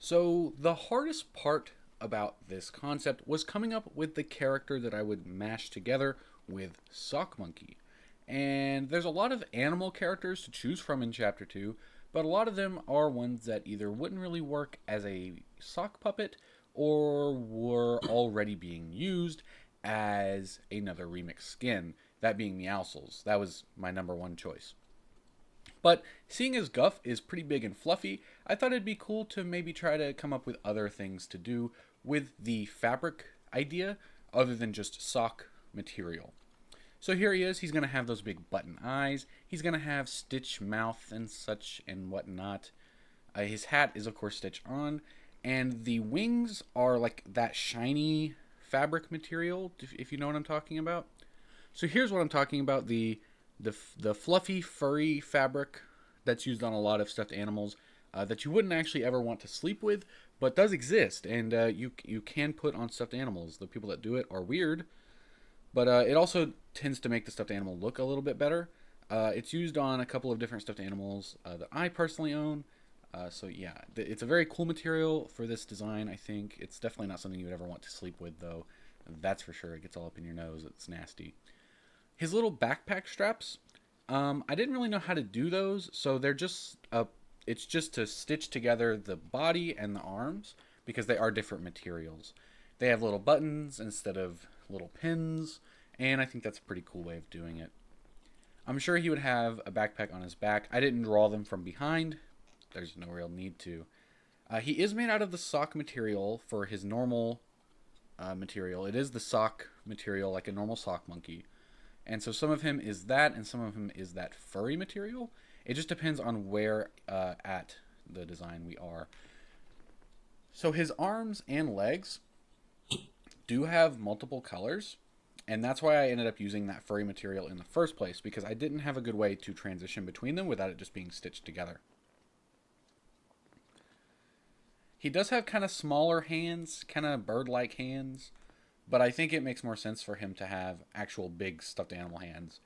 So the hardest part about this concept was coming up with the character that I would mash together with Sock Monkey. And there's a lot of animal characters to choose from in Chapter 2, but a lot of them are ones that either wouldn't really work as a sock puppet or were already being used as another remix skin, that being Meowscles. That was my number one choice. But seeing as Guff is pretty big and fluffy, I thought it'd be cool to maybe try to come up with other things to do with the fabric idea other than just sock material. So here he is. He's going to have those big button eyes. He's going to have Stitch mouth and such and whatnot. His hat is, of course, Stitch on. And the wings are like that shiny fabric material, if you know what I'm talking about. So here's what I'm talking about: the fluffy furry fabric that's used on a lot of stuffed animals that you wouldn't actually ever want to sleep with, but does exist, and you can put on stuffed animals. The people that do it are weird, but it also tends to make the stuffed animal look a little bit better. It's used on a couple of different stuffed animals that I personally own. So yeah, it's a very cool material for this design. I think it's definitely not something you would ever want to sleep with, though. That's for sure. It gets all up in your nose. It's nasty. His little backpack straps, I didn't really know how to do those, so they're just it's just to stitch together the body and the arms because they are different materials. They have little buttons instead of little pins, and I think that's a pretty cool way of doing it. I'm sure he would have a backpack on his back. I didn't draw them from behind. There's no real need to. He is made out of the sock material for his normal material. It is the sock material like a normal sock monkey. And so some of him is that, and some of him is that furry material. It just depends on where at the design we are. So his arms and legs do have multiple colors, and that's why I ended up using that furry material in the first place, because I didn't have a good way to transition between them without it just being stitched together. He does have kind of smaller hands, kind of bird like hands, but I think it makes more sense for him to have actual big stuffed animal hands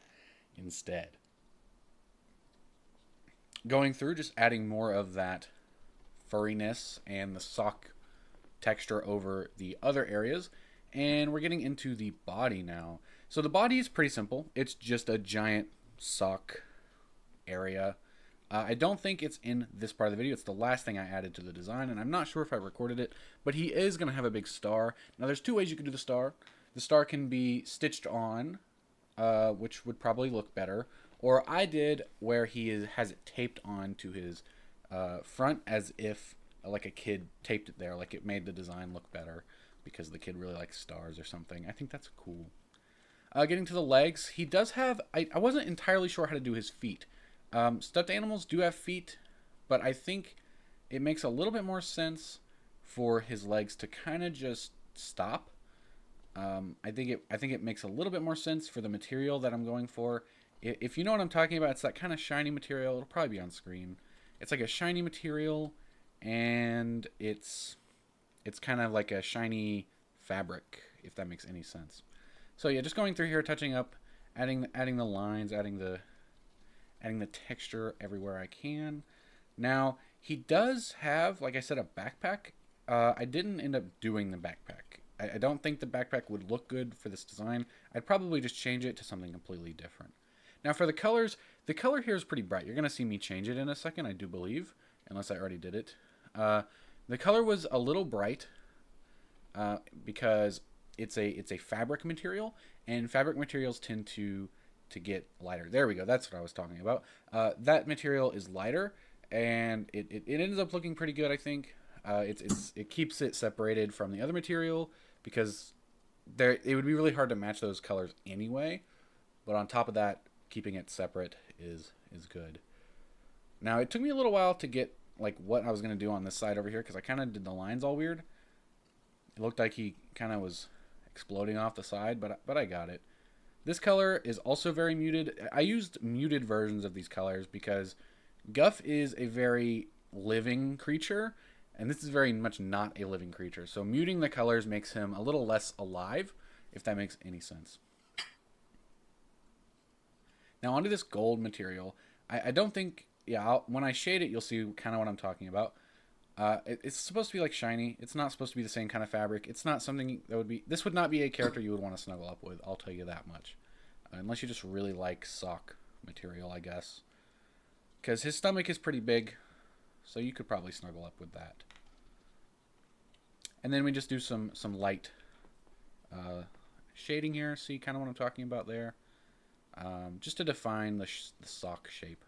instead. Going through, just adding more of that furriness and the sock texture over the other areas. And we're getting into the body now. So the body is pretty simple. It's just a giant sock area. I don't think it's in this part of the video. It's the last thing I added to the design, and I'm not sure if I recorded it, but he is going to have a big star. Now, there's two ways you can do the star. The star can be stitched on, which would probably look better, or I did where has it taped on to his front as if like a kid taped it there, like it made the design look better because the kid really likes stars or something. I think that's cool. Getting to the legs, he does have. I wasn't entirely sure how to do his feet. Stuffed animals do have feet, but I think it makes a little bit more sense for his legs to kind of just stop. I think it makes a little bit more sense for the material that I'm going for. If you know what I'm talking about, it's that kind of shiny material. It'll probably be on screen. It's like a shiny material, and it's kind of like a shiny fabric, if that makes any sense. So yeah, just going through here, touching up, adding the lines, adding the texture everywhere I can. Now, he does have, like I said, a backpack. I didn't end up doing the backpack. I don't think the backpack would look good for this design. I'd probably just change it to something completely different. Now, for the colors, the color here is pretty bright. You're going to see me change it in a second, I do believe, unless I already did it. The color was a little bright because it's a fabric material, and fabric materials tend to get lighter. There we go. That's what I was talking about. That material is lighter, and it ends up looking pretty good. I think it keeps it separated from the other material because it would be really hard to match those colors anyway. But on top of that, keeping it separate is good. Now it took me a little while to get like what I was gonna do on this side over here because I kind of did the lines all weird. It looked like he kind of was exploding off the side, but I got it. This color is also very muted. I used muted versions of these colors because Guff is a very living creature, and this is very much not a living creature. So muting the colors makes him a little less alive, if that makes any sense. Now onto this gold material. I don't think, yeah, when I shade it, you'll see kind of what I'm talking about. It's supposed to be like shiny. It's not supposed to be the same kind of fabric. It's not something that would be. This would not be a character you would want to snuggle up with. I'll tell you that much. Unless you just really like sock material, I guess. Because his stomach is pretty big, so you could probably snuggle up with that. And then we just do some light shading here. See kind of what I'm talking about there. Just to define the sock shape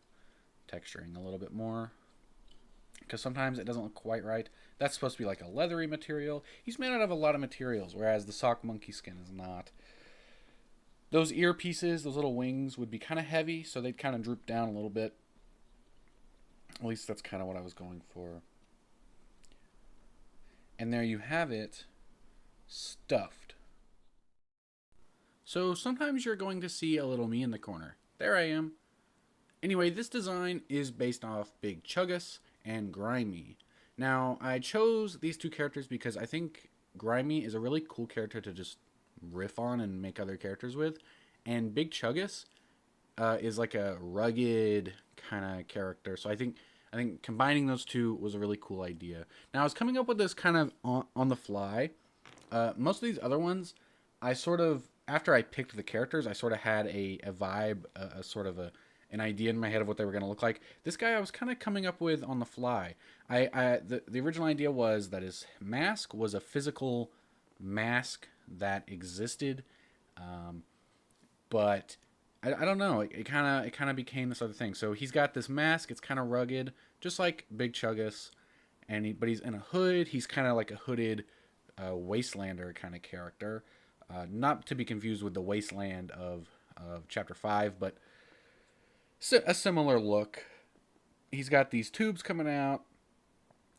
texturing a little bit more. Because sometimes it doesn't look quite right. That's supposed to be like a leathery material. He's made out of a lot of materials, whereas the sock monkey skin is not. Those ear pieces, those little wings, would be kind of heavy, so they'd kind of droop down a little bit. At least that's kind of what I was going for. And there you have it, stuffed. So sometimes you're going to see a little me in the corner. There I am. Anyway, this design is based off Big Chuggus and Grimy. Now, I chose these two characters because I think Grimy is a really cool character to just riff on and make other characters with. And Big Chuggus is like a rugged kind of character. So I think combining those two was a really cool idea. Now, I was coming up with this kind of on the fly. Most of these other ones, I sort of, after I picked the characters, I sort of had a vibe, a sort of an idea in my head of what they were going to look like. This guy I was kind of coming up with on the fly. The original idea was that his mask was a physical mask that existed, but I don't know. It kind of became this other thing. So he's got this mask. It's kind of rugged, just like Big Chuggus, but he's in a hood. He's kind of like a hooded Wastelander kind of character, not to be confused with the Wasteland of Chapter 5, but a similar look. He's got these tubes coming out.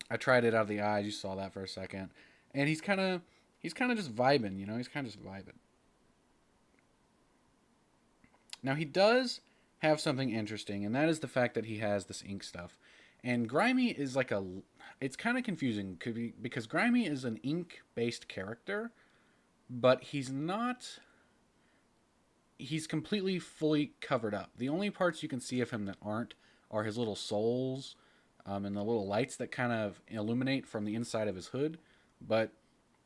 I tried it out of the eyes. You saw that for a second, and he's kind of just vibing. You know, he's kind of just vibing. Now he does have something interesting, and that is the fact that he has this ink stuff. And Grimy is like it's kind of confusing because Grimy is an ink-based character, but he's not. He's completely fully covered up. The only parts you can see of him that aren't are his little soles and the little lights that kind of illuminate from the inside of his hood, but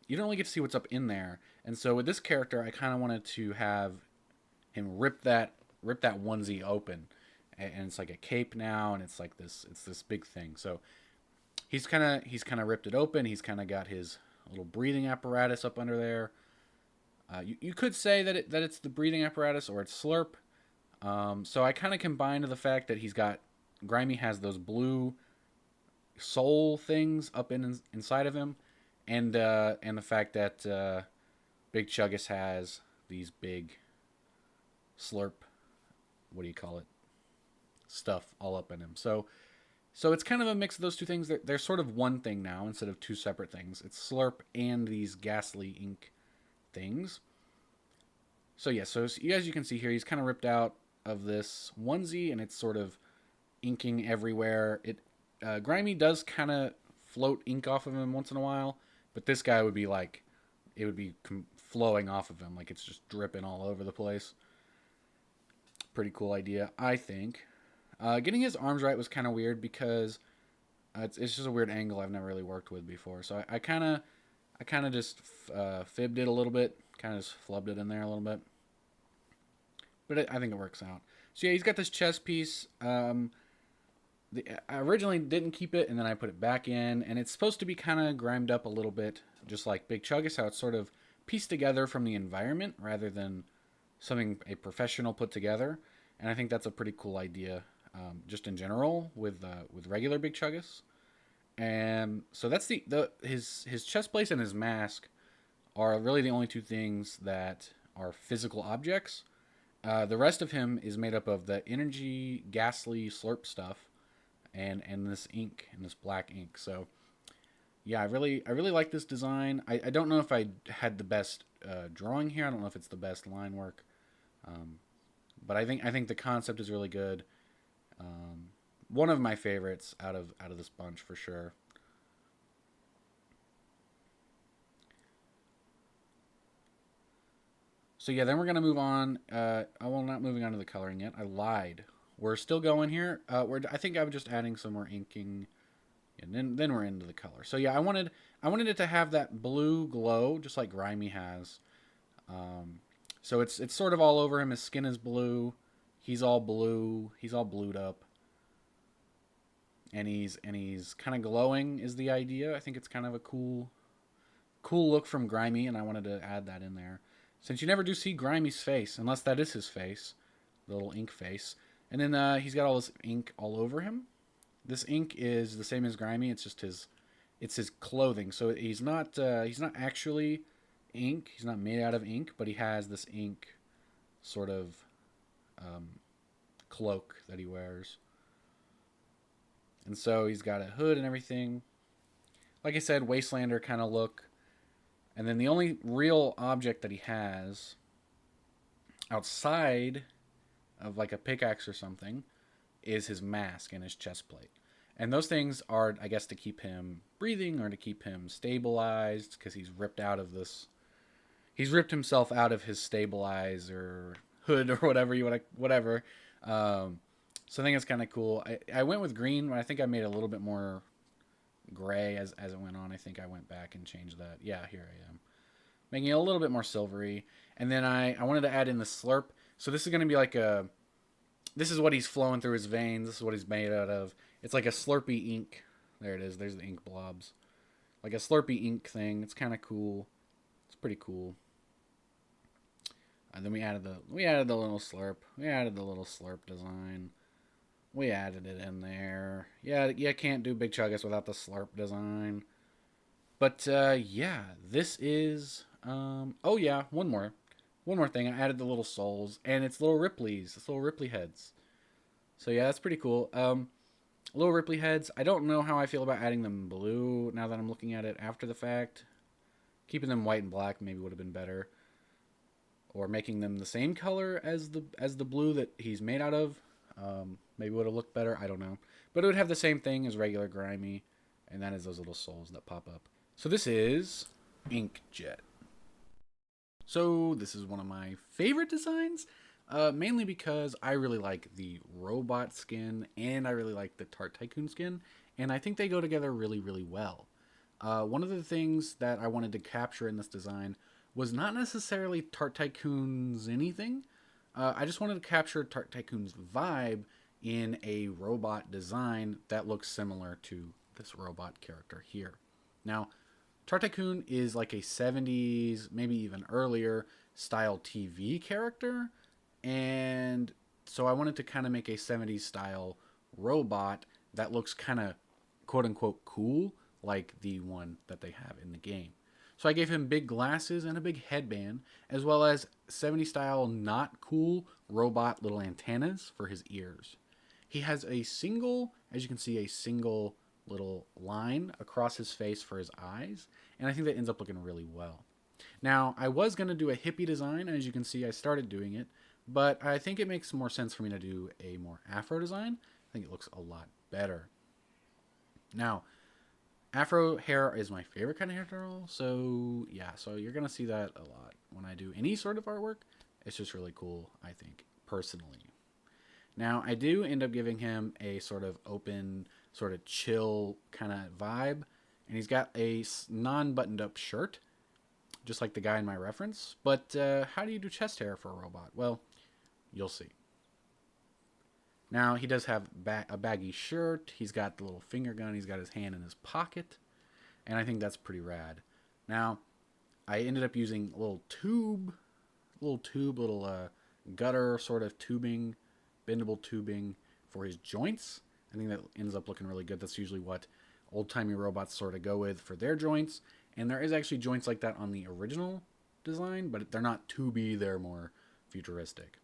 you don't really get to see what's up in there. And so with this character, I kind of wanted to have him rip that onesie open, and it's like a cape now, and it's this big thing. So he's kind of ripped it open. He's kind of got his little breathing apparatus up under there. You could say that it's the breathing apparatus or it's Slurp. So I kind of combined the fact that Grimy has those blue soul things up inside of him, and the fact that Big Chuggus has these big Slurp, what do you call it, stuff all up in him. So it's kind of a mix of those two things. They're sort of one thing now instead of two separate things. It's Slurp and these ghastly ink things. So yeah, so as you can see here, he's kind of ripped out of this onesie, and it's sort of inking everywhere. Grimy does kind of float ink off of him once in a while, but this guy would be like, it would be flowing off of him, like it's just dripping all over the place. Pretty cool idea, I think. Getting his arms right was kind of weird because it's just a weird angle I've never really worked with before. So I kind of just fibbed it a little bit, kind of just flubbed it in there a little bit. But I think it works out. So yeah, he's got this chest piece. I originally didn't keep it, and then I put it back in, and it's supposed to be kind of grimed up a little bit, just like Big Chuggus, how it's sort of pieced together from the environment rather than something a professional put together. And I think that's a pretty cool idea, just in general with regular Big Chuggus. And so that's his chest plate and his mask are really the only two things that are physical objects. The rest of him is made up of the energy ghastly Slurp stuff and this ink, and this black ink. So yeah, I really like this design. I don't know if I had the best drawing here. I don't know if it's the best line work, but I think the concept is really good. One of my favorites out of this bunch for sure. So yeah, then we're gonna move on. Well, not moving on to the coloring yet. I lied. We're still going here. I think I'm just adding some more inking. and then we're into the color. So yeah, I wanted it to have that blue glow, just like Grimy has. So it's sort of all over him. His skin is blue. He's all blue. He's all blued up, and he's kind of glowing. Is the idea? I think it's kind of a cool look from Grimy, and I wanted to add that in there. Since you never do see Grimy's face, unless that is his face, the little ink face. And then he's got all this ink all over him. This ink is the same as Grimy. It's his clothing. So he's not actually ink. He's not made out of ink, but he has this ink sort of um, cloak that he wears. And so he's got a hood and everything. Like I said, Wastelander kind of look. And then the only real object that he has outside of like a pickaxe or something is his mask and his chest plate. And those things are, I guess, to keep him breathing or to keep him stabilized because he's ripped out of this. He's ripped himself out of his stabilizer hood or whatever you want to, whatever. So I think it's kind of cool. I went with green, but I think I made it a little bit more gray as it went on. I think I went back and changed that. Yeah, here I am. Making it a little bit more silvery. And then I wanted to add in the slurp. So this is going to be like this is what he's flowing through his veins. This is what he's made out of. It's like a Slurpee ink. There it is. There's the ink blobs. Like a Slurpee ink thing. It's kind of cool. It's pretty cool. And then we added the little slurp. We added the little slurp design. We added it in there. Yeah, you can't do Big Chuggus without the slurp design. But yeah, this is. Oh yeah, one more thing. I added the little souls, and it's little Ripley's. It's little Ripley heads. So yeah, that's pretty cool. Little Ripley heads. I don't know how I feel about adding them blue now that I'm looking at it after the fact. Keeping them white and black maybe would have been better, or making them the same color as the blue that he's made out of. Maybe would have looked better. I don't know, but it would have the same thing as regular Grimy, and that is those little souls that pop up. So this is Inkjet. So this is one of my favorite designs, mainly because I really like the robot skin and I really like the Tart Tycoon skin, and I think they go together really, really well. One of the things that I wanted to capture in this design was not necessarily Tart Tycoon's anything. I just wanted to capture Tart Tycoon's vibe in a robot design that looks similar to this robot character here. Now, Tart Tycoon is like a 70s, maybe even earlier style TV character. And so I wanted to kind of make a 70s style robot that looks kind of quote unquote cool, like the one that they have in the game. So I gave him big glasses and a big headband, as well as 70s style not cool robot little antennas for his ears. He has a single, as you can see, a single little line across his face for his eyes, and I think that ends up looking really well. Now, I was going to do a hippie design. As you can see, I started doing it, but I think it makes more sense for me to do a more afro design. I think it looks a lot better. Now, afro hair is my favorite kind of hair curl, so yeah, so you're going to see that a lot when I do any sort of artwork. It's just really cool, I think, personally. Now, I do end up giving him a sort of open, sort of chill kind of vibe, and he's got a non-buttoned up shirt, just like the guy in my reference. But how do you do chest hair for a robot? Well, you'll see. Now, he does have a baggy shirt. He's got the little finger gun. He's got his hand in his pocket, and I think that's pretty rad. Now, I ended up using a little gutter sort of tubing, bendable tubing for his joints. I think that ends up looking really good. That's usually what old-timey robots sort of go with for their joints. And there is actually joints like that on the original design, but they're not tubey, they're more futuristic.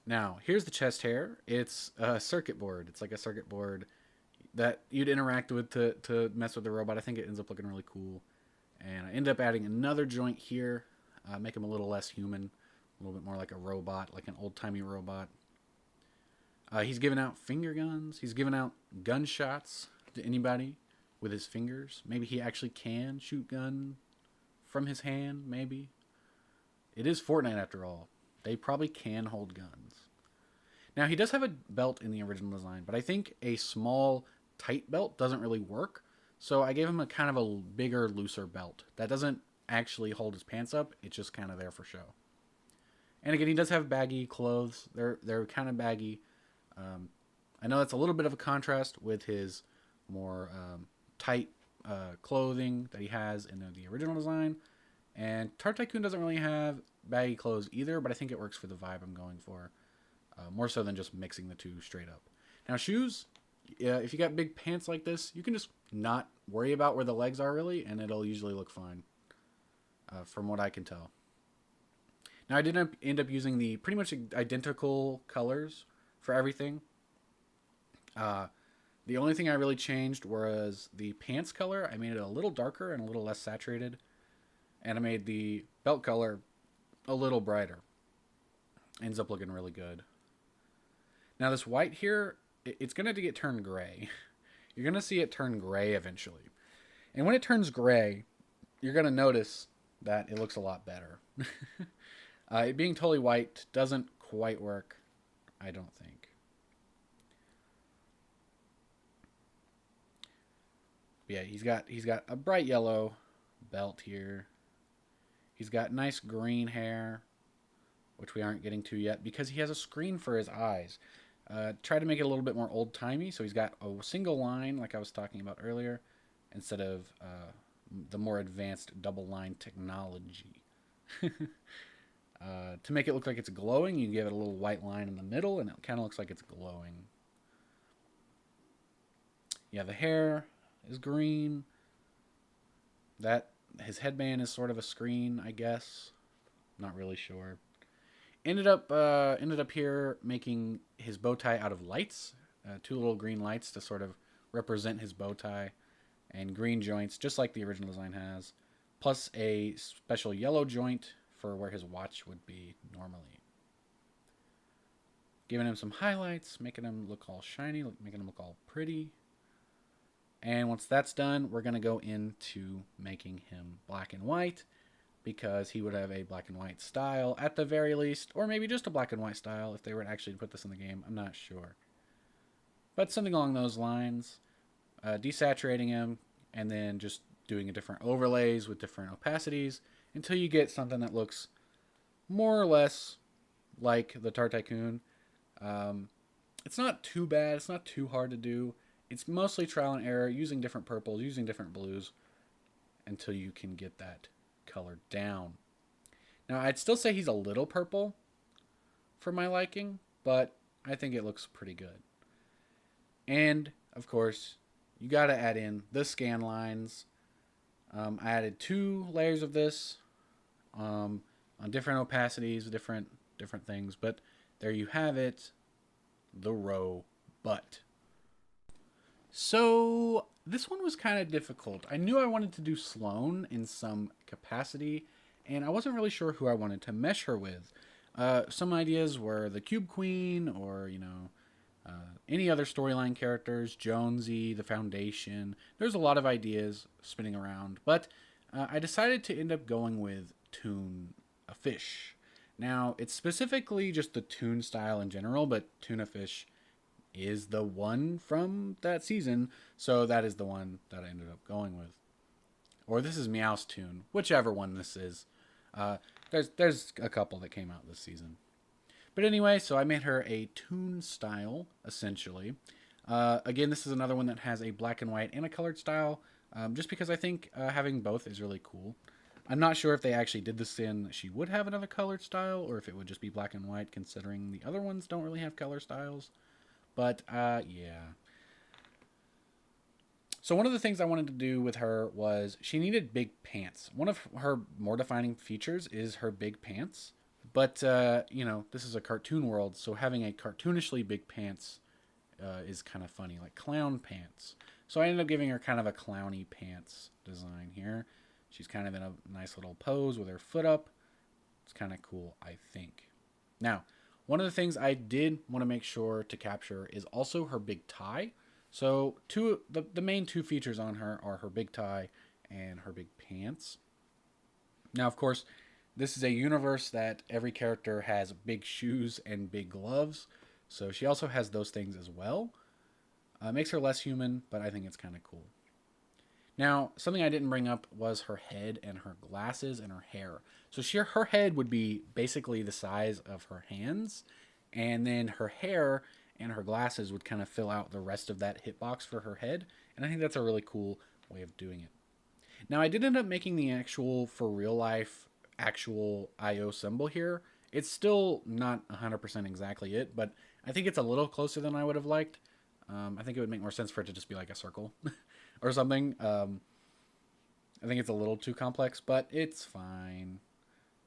Now, here's the chest hair. It's a circuit board. It's like a circuit board that you'd interact with to mess with the robot. I think it ends up looking really cool. And I end up adding another joint here, make him a little less human, a little bit more like a robot, like an old-timey robot. He's giving out finger guns. He's giving out gunshots to anybody with his fingers. Maybe he actually can shoot gun from his hand, maybe. It is Fortnite after all. They probably can hold guns. Now, he does have a belt in the original design, but I think a small, tight belt doesn't really work. So I gave him a kind of a bigger, looser belt that doesn't actually hold his pants up. It's just kind of there for show. And again, he does have baggy clothes. They're kind of baggy. I know that's a little bit of a contrast with his more tight clothing that he has in the original design. And Tart Tycoon doesn't really have baggy clothes either, but I think it works for the vibe I'm going for. More so than just mixing the two straight up. Now, shoes, if you got big pants like this, you can just not worry about where the legs are really, and it'll usually look fine, from what I can tell. Now, I did end up using the pretty much identical colors for everything. The only thing I really changed was the pants color. I made it a little darker and a little less saturated, and I made the belt color a little brighter. Ends up looking really good. Now this white here, it's going to get turned gray. You're going to see it turn gray eventually. And when it turns gray, you're going to notice that it looks a lot better. It being totally white doesn't quite work, I don't think. But yeah, he's got a bright yellow belt here. He's got nice green hair, which we aren't getting to yet because he has a screen for his eyes. Try to make it a little bit more old timey, so he's got a single line like I was talking about earlier, instead of the more advanced double line technology. To make it look like it's glowing, you give it a little white line in the middle, and it kind of looks like it's glowing. Yeah, the hair is green. That his headband is sort of a screen, I guess. Not really sure. Ended up here making his bow tie out of lights, two little green lights to sort of represent his bow tie, and green joints, just like the original design has, plus a special yellow joint for where his watch would be normally. Giving him some highlights, making him look all shiny, making him look all pretty. And once that's done, we're going to go into making him black and white, because he would have a black and white style at the very least, or maybe just a black and white style if they were to actually put this in the game. I'm not sure. But something along those lines, desaturating him, and then just doing a different overlays with different opacities until you get something that looks more or less like the Tart Tycoon. It's not too bad. It's not too hard to do. It's mostly trial and error, using different purples, using different blues, until you can get that color down. Now, I'd still say he's a little purple for my liking, but I think it looks pretty good. And, of course, you got to add in the scan lines. I added 2 layers of this on different opacities, different things, but there you have it, the robot. So this one was kind of difficult. I knew I wanted to do Sloane in some capacity, and I wasn't really sure who I wanted to mesh her with. Some ideas were the Cube Queen, or any other storyline characters, Jonesy, the Foundation. There's a lot of ideas spinning around, but I decided to end up going with Toon, a fish. Now, it's specifically just the Toon style in general, but Tuna Fish is the one from that season, so that is the one that I ended up going with. Or this is Meowstoon, whichever one this is. There's a couple that came out this season. But anyway, so I made her a Toon style, essentially. Again, this is another one that has a black and white and a colored style, just because I think having both is really cool. I'm not sure if they actually did this in she would have another colored style, or if it would just be black and white, considering the other ones don't really have color styles. But, yeah. So one of the things I wanted to do with her was she needed big pants. One of her more defining features is her big pants. But, this is a cartoon world, so having a cartoonishly big pants is kind of funny, like clown pants. So I ended up giving her kind of a clowny pants design here. She's kind of in a nice little pose with her foot up. It's kind of cool, I think. Now, one of the things I did want to make sure to capture is also her big tie. So the main 2 features on her are her big tie and her big pants. Now, of course, this is a universe that every character has big shoes and big gloves. So she also has those things as well. Makes her less human, but I think it's kind of cool. Now, something I didn't bring up was her head and her glasses and her hair. So her head would be basically the size of her hands, and then her hair and her glasses would kind of fill out the rest of that hitbox for her head. And I think that's a really cool way of doing it. Now, I did end up making the actual, for real life, actual IO symbol here. It's still not 100% exactly it, but I think it's a little closer than I would have liked. I think it would make more sense for it to just be like a circle or something. I think it's a little too complex, but it's fine.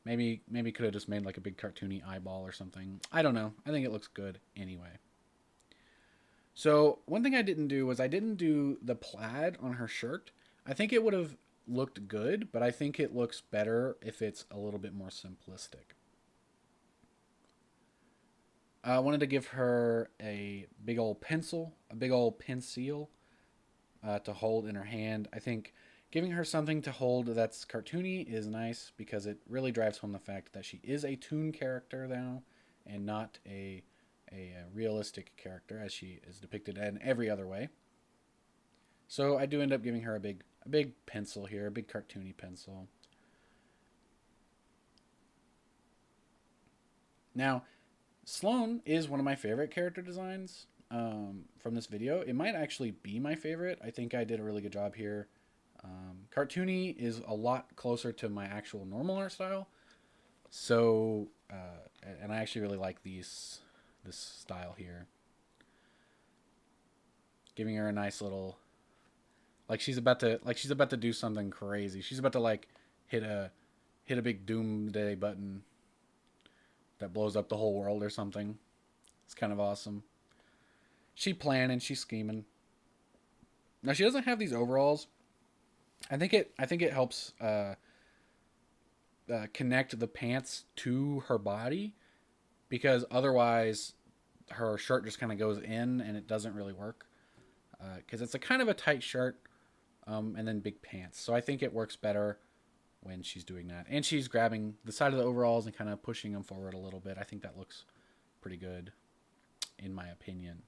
Maybe could have just made like a big cartoony eyeball or something. I don't know. I think it looks good anyway. So one thing I didn't do was I didn't do the plaid on her shirt. I think it would have looked good, but I think it looks better if it's a little bit more simplistic. I wanted to give her a big old pencil, a big old pencil to hold in her hand. I think giving her something to hold that's cartoony is nice because it really drives home the fact that she is a toon character now and not a realistic character as she is depicted in every other way. So I do end up giving her a big pencil here, a big cartoony pencil. Now, Sloane is one of my favorite character designs from this video. It might actually be my favorite. I think I did a really good job here. Cartoony is a lot closer to my actual normal art style. So, and I actually really like this style here. Giving her a nice little, like she's about to do something crazy. She's about to like hit a big doomsday button that blows up the whole world or something. It's kind of awesome. She planning, she's scheming. Now she doesn't have these overalls. I think it helps connect the pants to her body because otherwise her shirt just kind of goes in and it doesn't really work because it's a kind of a tight shirt and then big pants. So I think it works better when she's doing that. And she's grabbing the side of the overalls and kind of pushing them forward a little bit. I think that looks pretty good in my opinion.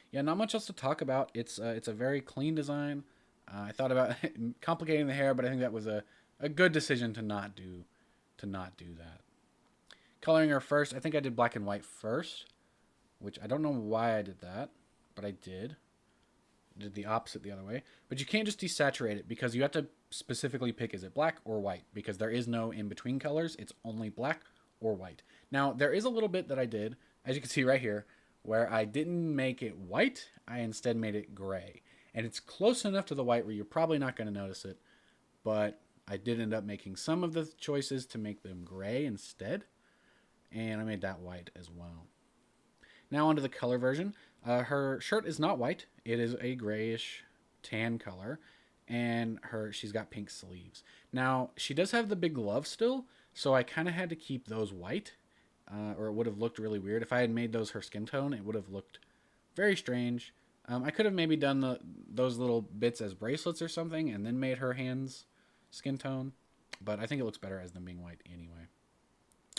Yeah, not much else to talk about. It's a very clean design. I thought about complicating the hair, but I think that was a good decision to not do that. Coloring her first, I think I did black and white first, which I don't know why I did that, but I did. I did the opposite the other way. But you can't just desaturate it because you have to specifically pick is it black or white because there is no in between colors. It's only black or white. Now, there is a little bit that I did, as you can see right here, where I didn't make it white. I instead made it gray. And it's close enough to the white where you're probably not going to notice it, but I did end up making some of the choices to make them gray instead, and I made that white as well. Now onto the color version. Her shirt is not white. It is a grayish tan color, and she's got pink sleeves. Now, she does have the big gloves still, so I kind of had to keep those white, or it would have looked really weird. If I had made those her skin tone, it would have looked very strange. I could have maybe done those little bits as bracelets or something and then made her hands skin tone, but I think it looks better as them being white anyway.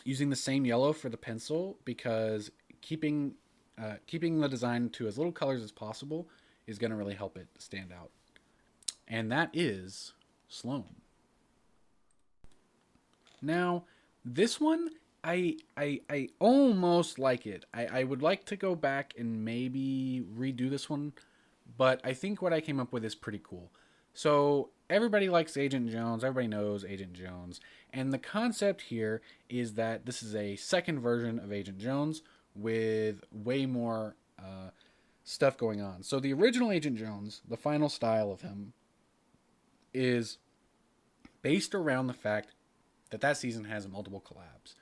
Using the same yellow for the pencil because keeping the design to as little colors as possible is going to really help it stand out. And that is Sloane. Now, this one, I almost like it. I would like to go back and maybe redo this one, but I think what I came up with is pretty cool. So everybody likes Agent Jones. Everybody knows Agent Jones. And the concept here is that this is a second version of Agent Jones with way more stuff going on. So the original Agent Jones, the final style of him, is based around the fact that season has multiple collabs.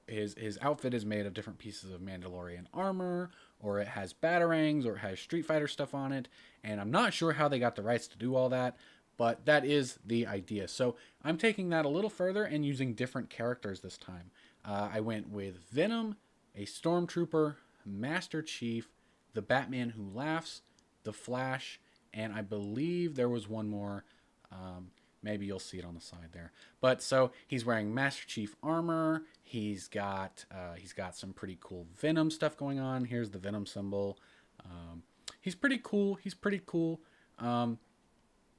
His outfit is made of different pieces of Mandalorian armor, or it has batarangs, or it has Street Fighter stuff on it, and I'm not sure how they got the rights to do all that, but that is the idea. So I'm taking that a little further and using different characters this time. I went with Venom, a Stormtrooper, Master Chief, the Batman Who Laughs, the Flash, and I believe there was one more. Maybe you'll see it on the side there. But so he's wearing Master Chief armor. He's got some pretty cool Venom stuff going on. Here's the Venom symbol. He's pretty cool. He's pretty cool.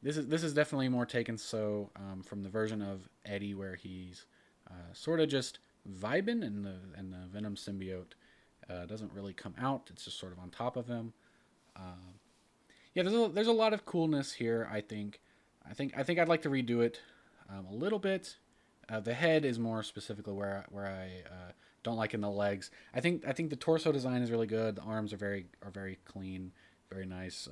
This is definitely more taken from the version of Eddie where he's sort of just vibing, and the Venom symbiote doesn't really come out. It's just sort of on top of him. Yeah, there's a lot of coolness here. I think I'd like to redo it a little bit. The head is more specifically where I don't like in the legs. I think the torso design is really good. The arms are very clean, very nice.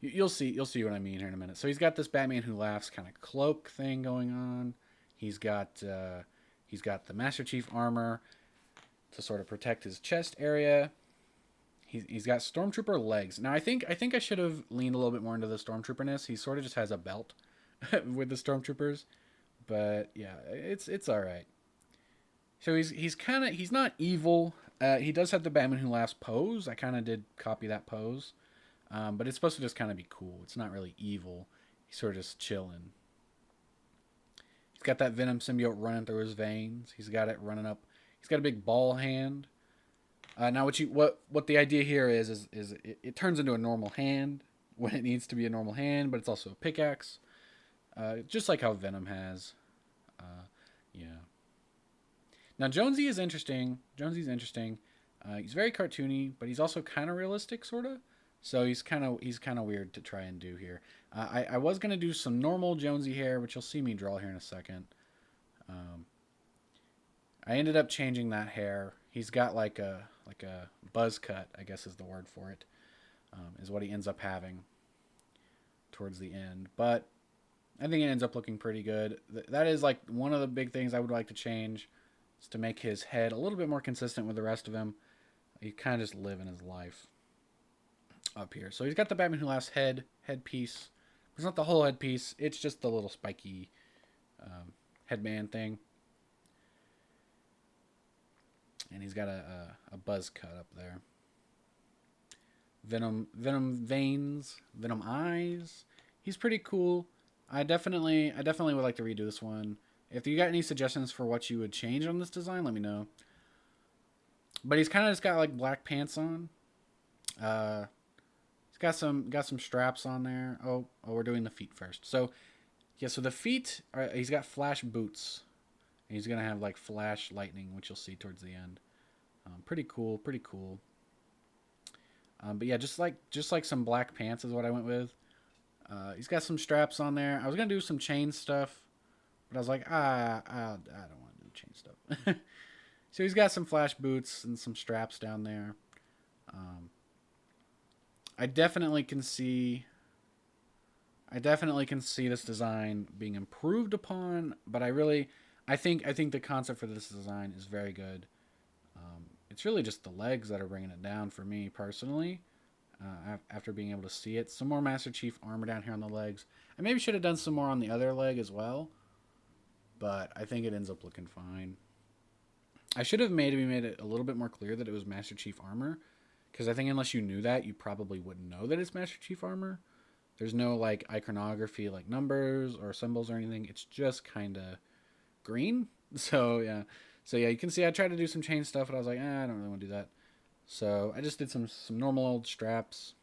You'll see what I mean here in a minute. So he's got this Batman Who Laughs kind of cloak thing going on. He's got the Master Chief armor to sort of protect his chest area. He's got Stormtrooper legs. Now I think I should have leaned a little bit more into the Stormtrooperness. He sort of just has a belt with the Stormtroopers, but yeah, it's all right. So he's not evil. He does have the Batman Who Laughs pose. I kind of did copy that pose, but it's supposed to just kind of be cool. It's not really evil. He's sort of just chilling. He's got that Venom symbiote running through his veins. He's got it running up. He's got a big ball hand. Now, what the idea here is it turns into a normal hand when it needs to be a normal hand, but it's also a pickaxe, just like how Venom has. Yeah. Now Jonesy is interesting. Jonesy's interesting. He's very cartoony, but he's also kind of realistic, sort of. So he's kind of weird to try and do here. I was gonna do some normal Jonesy hair, which you'll see me draw here in a second. I ended up changing that hair. He's got like a buzz cut, I guess is the word for it, is what he ends up having towards the end. But I think it ends up looking pretty good. That is like one of the big things I would like to change, is to make his head a little bit more consistent with the rest of him. He kind of just living his life up here. So he's got the Batman Who Laughs headpiece. It's not the whole headpiece. It's just the little spiky headband thing. And he's got a buzz cut up there. Venom veins, Venom eyes. He's pretty cool. I definitely would like to redo this one. If you got any suggestions for what you would change on this design, let me know. But he's kind of just got like black pants on. He's got some straps on there. Oh, we're doing the feet first. So yeah, so the feet are, he's got flash boots. And he's gonna have like flash lightning, which you'll see towards the end. Pretty cool. But yeah, just like some black pants is what I went with. He's got some straps on there. I was gonna do some chain stuff, but I was like, I don't want to do chain stuff. So he's got some flash boots and some straps down there. I definitely can see this design being improved upon, but I think the concept for this design is very good. It's really just the legs that are bringing it down for me personally. After being able to see it, some more Master Chief armor down here on the legs. I maybe should have done some more on the other leg as well, but I think it ends up looking fine. I should have made it a little bit more clear that it was Master Chief armor, because I think unless you knew that, you probably wouldn't know that it's Master Chief armor. There's no like iconography, like numbers or symbols or anything. It's just kind of green. So yeah, you can see I tried to do some chain stuff, but I was like, I don't really want to do that. So I just did some normal old straps,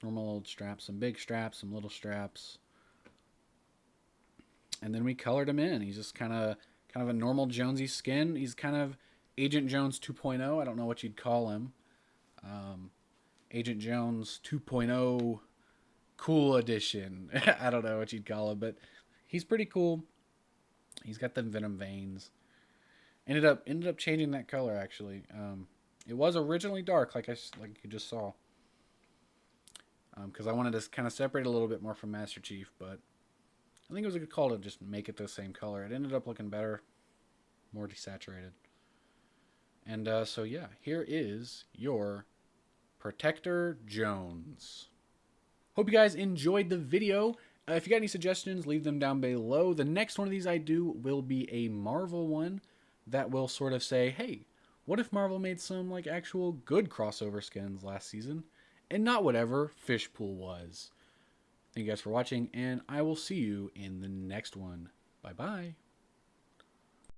some big straps, some little straps, and then we colored him in. He's just kind of a normal Jonesy skin. He's kind of Agent Jones 2.0. I don't know what you'd call him. Agent Jones 2.0 cool edition. I don't know what you'd call him, but he's pretty cool. He's got the Venom veins. Ended up changing that color actually. It was originally dark, like you just saw. Because I wanted to kind of separate a little bit more from Master Chief, but I think it was a good call to just make it the same color. It ended up looking better, more desaturated. And so yeah, here is your Protector Jones. Hope you guys enjoyed the video. If you got any suggestions, leave them down below. The next one of these I do will be a Marvel one that will sort of say, hey, what if Marvel made some like actual good crossover skins last season and not whatever Fishpool was? Thank you guys for watching, and I will see you in the next one. Bye bye.